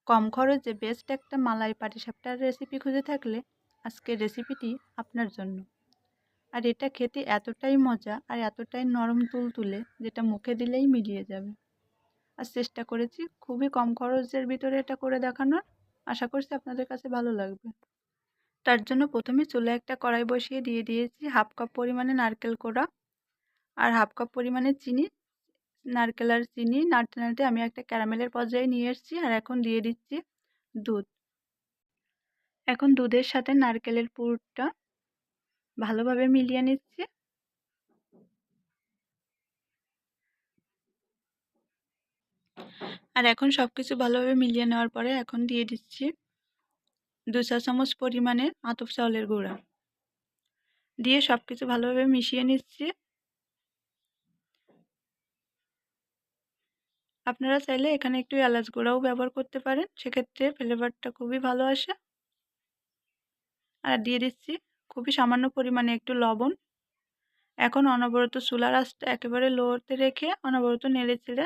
কম খরচে বেস্ট একটা মালাই পাটিসাপটার রেসিপি খুঁজে থাকলে আজকের রেসিপিটি আপনার জন্য। আর এটা খেতে এতটাই মজা আর এতটাই নরম তুলতুলে যেটা মুখে দিলেই মিলিয়ে যাবে। আর চেষ্টা করেছি খুবই কম খরচের ভিতরে এটা করে দেখানোর। আশা করছি আপনাদের কাছে ভালো লাগবে। তার জন্য প্রথমে চুলায় একটা কড়াই বসিয়ে দিয়ে দিয়েছি হাফ কাপ পরিমাণে নারকেল কোড়া আর হাফ কাপ পরিমাণে চিনি। নারকেল আর চিনি নাড়তে নাড়তে আমি একটা ক্যারামেলের পর্যায়ে নিয়ে এসেছি। আর এখন দিয়ে দিচ্ছি দুধ। এখন দুধের সাথে নারকেলের পুরটা ভালোভাবে মিলিয়ে নিচ্ছি। আর এখন সব কিছু ভালোভাবে মিলিয়ে নেওয়ার পরে এখন দিয়ে দিচ্ছি 2 চা চামচ পরিমাণে আতপ চাউলের গুঁড়া দিয়ে সব কিছু ভালোভাবে মিশিয়ে নিচ্ছি। আপনারা চাইলে এখানে একটু এলাচ গুঁড়াও ব্যবহার করতে পারেন, সেক্ষেত্রে ফ্লেভারটা খুবই ভালো আসে। আর দিয়ে দিচ্ছি খুবই সামান্য পরিমাণে একটু লবণ। এখন অনবরত চুলার আঁচটা একেবারে লোতে রেখে অনবরত নেড়ে চেড়ে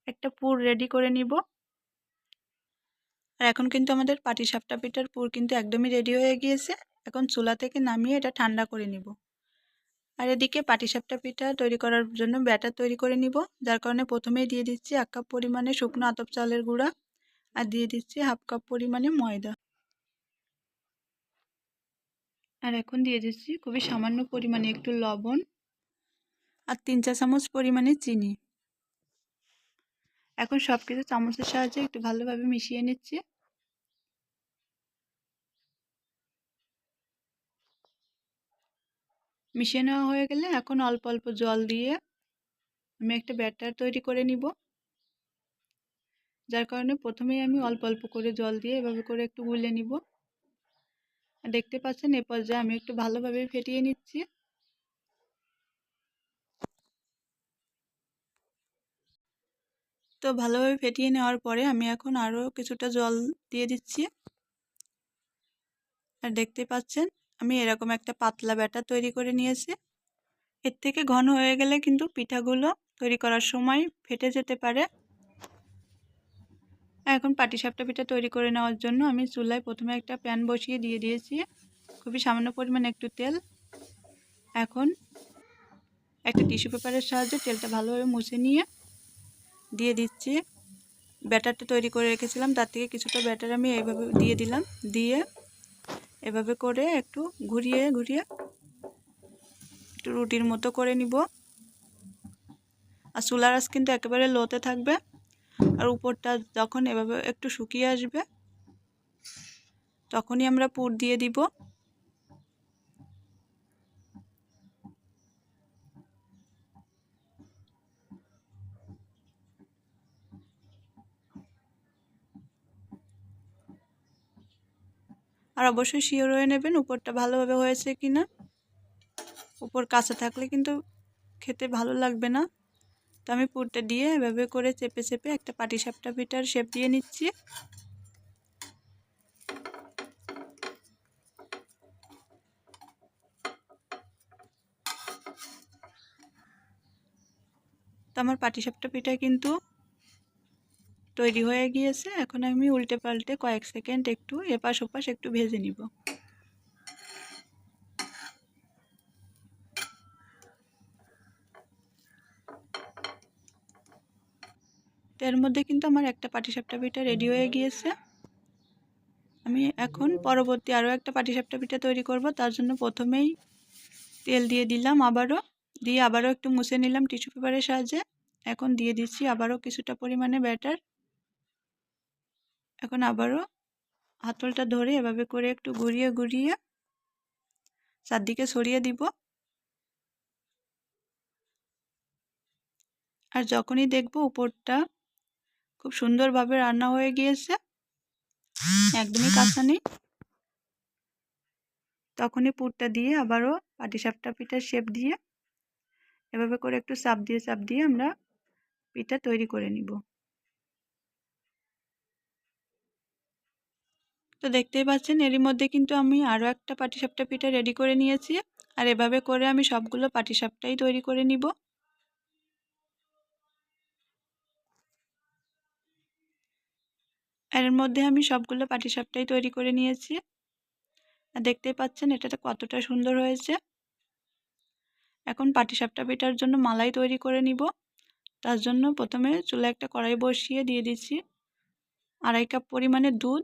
একটা পুর রেডি করে নিব। আর এখন কিন্তু আমাদের পাটিসাপটা পিঠার পুর কিন্তু একদমই রেডি হয়ে গিয়েছে। এখন চুলা থেকে নামিয়ে এটা ঠান্ডা করে নিব। আর এদিকে পাটিসাপটা পিঠা তৈরি করার জন্য ব্যাটার তৈরি করে নিব, যার কারণে প্রথমেই দিয়ে দিচ্ছি 1 কাপ পরিমাণে শুকনো আতপ চালের গুঁড়া আর দিয়ে দিচ্ছি হাফ কাপ পরিমাণে ময়দা। আর এখন দিয়ে দিচ্ছি খুবই সামান্য পরিমাণে একটু লবণ আর 3 চা চামচ পরিমাণে চিনি। এখন সব কিছু চামচের সাহায্যে একটু ভালোভাবে মিশিয়ে নিচ্ছি। মিশিয়ে নেওয়া হয়ে গেলে এখন অল্প অল্প জল দিয়ে আমি একটা ব্যাটার তৈরি করে নিব, যার কারণে প্রথমেই আমি অল্প অল্প করে জল দিয়ে এভাবে করে একটু গুলে নিব। দেখতে পাচ্ছেন এ পর্যায়ে আমি একটু ভালোভাবে ফেটিয়ে নিচ্ছি। তো ভালোভাবে ফেটিয়ে নেওয়ার পরে আমি এখন আরও কিছুটা জল দিয়ে দিচ্ছি। আর দেখতে পাচ্ছেন আমি এরকম একটা পাতলা ব্যাটার তৈরি করে নিয়েছি। এর থেকে ঘন হয়ে গেলে কিন্তু পিঠাগুলো তৈরি করার সময় ফেটে যেতে পারে। এখন পাটিসাপটা পিঠা তৈরি করে নেওয়ার জন্য আমি চুলায় প্রথমে একটা প্যান বসিয়ে দিয়ে দিয়েছি খুবই সামান্য পরিমাণে একটু তেল। এখন একটা টিস্যু পেপারের সাহায্যে তেলটা ভালোভাবে মুছে নিয়ে দিয়ে দিচ্ছি ব্যাটারটা তৈরি করে রেখেছিলাম, তার থেকে কিছুটা ব্যাটার আমি এইভাবে দিয়ে দিলাম। দিয়ে এভাবে করে একটু ঘুরিয়ে ঘুরিয়ে একটু রুটির মতো করে নিব। আর চুলার আঁচ কিন্তু একেবারে লোতে থাকবে। আর উপরটা যখন এভাবে একটু শুকিয়ে আসবে তখনই আমরা পুর দিয়ে দিব। আর অবশ্যই শিওর হয়ে নেবেন উপরটা ভালোভাবে হয়েছে কিনা। উপর কাঁচা থাকলে কিন্তু খেতে ভালো লাগবে না। তো আমি পুরটা দিয়ে এভাবে করে চেপে চেপে একটা পাটিসাপটা পিঠার শেপ দিয়ে নিচ্ছি। তো আমার পাটিসাপটা পিঠা কিন্তু তৈরি হয়ে গিয়েছে। এখন আমি উল্টে পাল্টে কয়েক সেকেন্ড একটু এপাশ ওপাশ একটু ভেজে নিব। তো এর মধ্যে কিন্তু আমার একটা পাটিসাপটা পিঠা রেডি হয়ে গিয়েছে। আমি এখন পরবর্তী আরও একটা পাটিসাপটা পিঠা তৈরি করব। তার জন্য প্রথমেই তেল দিয়ে দিলাম, আবারও একটু মুছে নিলাম টিস্যু পেপারের সাহায্যে। এখন দিয়ে দিচ্ছি আবারও কিছুটা পরিমাণে ব্যাটার। এখন আবারও হাতলটা ধরে এভাবে করে একটু ঘুরিয়ে ঘুরিয়ে চারদিকে ছড়িয়ে দিব। আর যখনই দেখব উপরটা খুব সুন্দরভাবে রান্না হয়ে গিয়েছে, একদমই কাঁচা নেই, তখনই পুরটা দিয়ে আবারও পাটিসাপটা পিঠার শেপ দিয়ে এভাবে করে একটু চাপ দিয়ে আমরা পিঠা তৈরি করে নিব। তো দেখতেই পাচ্ছেন এরই মধ্যে কিন্তু আমি আরও একটা পাটিসাপটা পিঠা রেডি করে নিয়েছি। আর এভাবে করে আমি সবগুলো পাটিসাপটাই তৈরি করে নিব। এর মধ্যে আমি সবগুলো পাটিসাপটাই তৈরি করে নিয়েছি। আর দেখতেই পাচ্ছেন এটাতে কতটা সুন্দর হয়েছে। এখন পাটিসাপটা পিঠার জন্য মালাই তৈরি করে নিব। তার জন্য প্রথমে চুলায় একটা কড়াই বসিয়ে দিয়ে দিচ্ছি 2.5 কাপ পরিমাণে দুধ,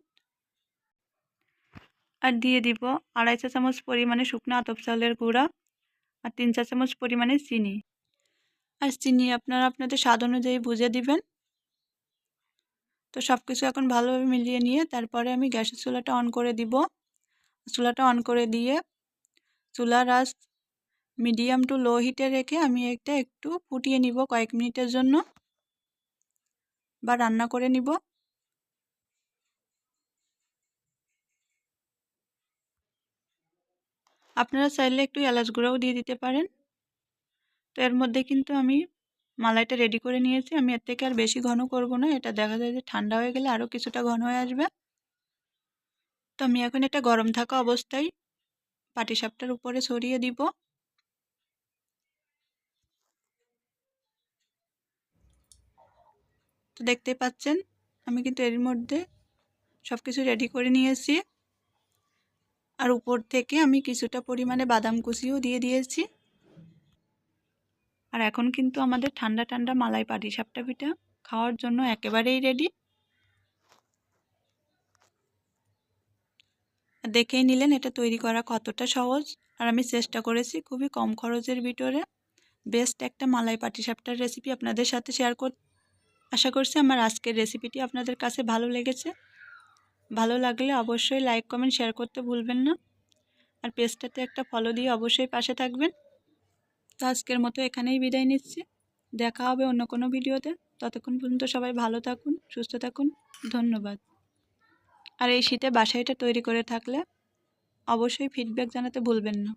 আর দিয়ে দিব 2.5 চা চামচ পরিমাণে শুকনো আতপ চালের গুঁড়া, আর 3 চা চামচ পরিমাণে চিনি। আর চিনি আপনারা আপনাদের স্বাদ অনুযায়ী বুঝে দিবেন। তো সব কিছু এখন ভালোভাবে মিলিয়ে নিয়ে তারপরে আমি গ্যাসের চুলাটা অন করে দিব। চুলাটা অন করে দিয়ে চুলার আঁচ মিডিয়াম টু লো হিটে রেখে আমি এটা একটু ফুটিয়ে নিব কয়েক মিনিটের জন্য বা রান্না করে নিব। আপনারা চাইলে একটু এলাচ গুঁড়াও দিয়ে দিতে পারেন। তো এর মধ্যে কিন্তু আমি মালাইটা রেডি করে নিয়েছি। আমি এর থেকে আর বেশি ঘন করব না, এটা দেখা যায় যে ঠান্ডা হয়ে গেলে আরও কিছুটা ঘন হয়ে আসবে। তো আমি এখন এটা গরম থাকা অবস্থায় পাটিসাপটার উপরে ছড়িয়ে দিব। তো দেখতেই পাচ্ছেন আমি কিন্তু এর মধ্যে সব কিছু রেডি করে নিয়েছি, আর উপর থেকে আমি কিছুটা পরিমাণে বাদাম কুচিও দিয়ে দিয়েছি। আর এখন কিন্তু আমাদের ঠান্ডা ঠান্ডা মালাই পাটিসাপটা পিঠা খাওয়ার জন্য একেবারেই রেডি। দেখেই নিলেন এটা তৈরি করা কতটা সহজ, আর আমি চেষ্টা করেছি খুবই কম খরচের ভিতরে বেস্ট একটা মালাই পাটিসাপটার রেসিপি আপনাদের সাথে শেয়ার করতে। আশা করছি আমার আজকের রেসিপিটি আপনাদের কাছে ভালো লেগেছে। ভালো লাগলে অবশ্যই লাইক কমেন্ট শেয়ার করতে ভুলবেন না, আর পেজটাতে একটা ফলো দিয়ে অবশ্যই পাশে থাকবেন। তো আজকের মতো এখানেই বিদায় নিচ্ছি, দেখা হবে অন্য কোনো ভিডিওতে। ততক্ষণ পর্যন্ত সবাই ভালো থাকুন, সুস্থ থাকুন, ধন্যবাদ। আর এই শীতে বাসায় এটা তৈরি করে থাকলে অবশ্যই ফিডব্যাক জানাতে ভুলবেন না।